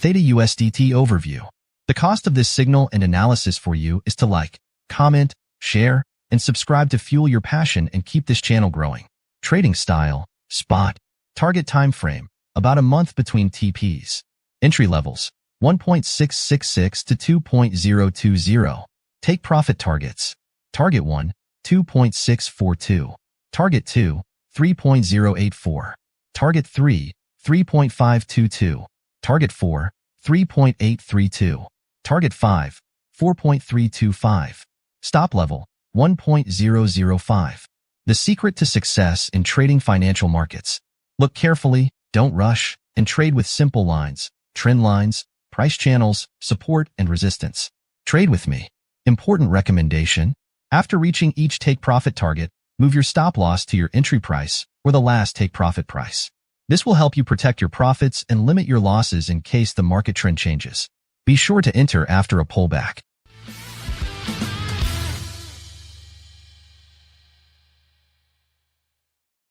THETA-USDT Overview. The cost of this signal and analysis for you is to like, comment, share, and subscribe to fuel your passion and keep this channel growing. Trading style, spot. Target time frame, about a month between TPs. Entry levels, 1.666 to 2.020. Take profit targets. Target 1, 2.642. Target 2, 3.084. Target 3, 3.522. Target 4, 3.832. Target 5, 4.325. Stop level, 1.005. The secret to success in trading financial markets. Look carefully, don't rush, and trade with simple lines, trend lines, price channels, support, and resistance. Trade with me. Important recommendation. After reaching each take profit target, move your stop loss to your entry price or the last take profit price. This will help you protect your profits and limit your losses in case the market trend changes. Be sure to enter after a pullback.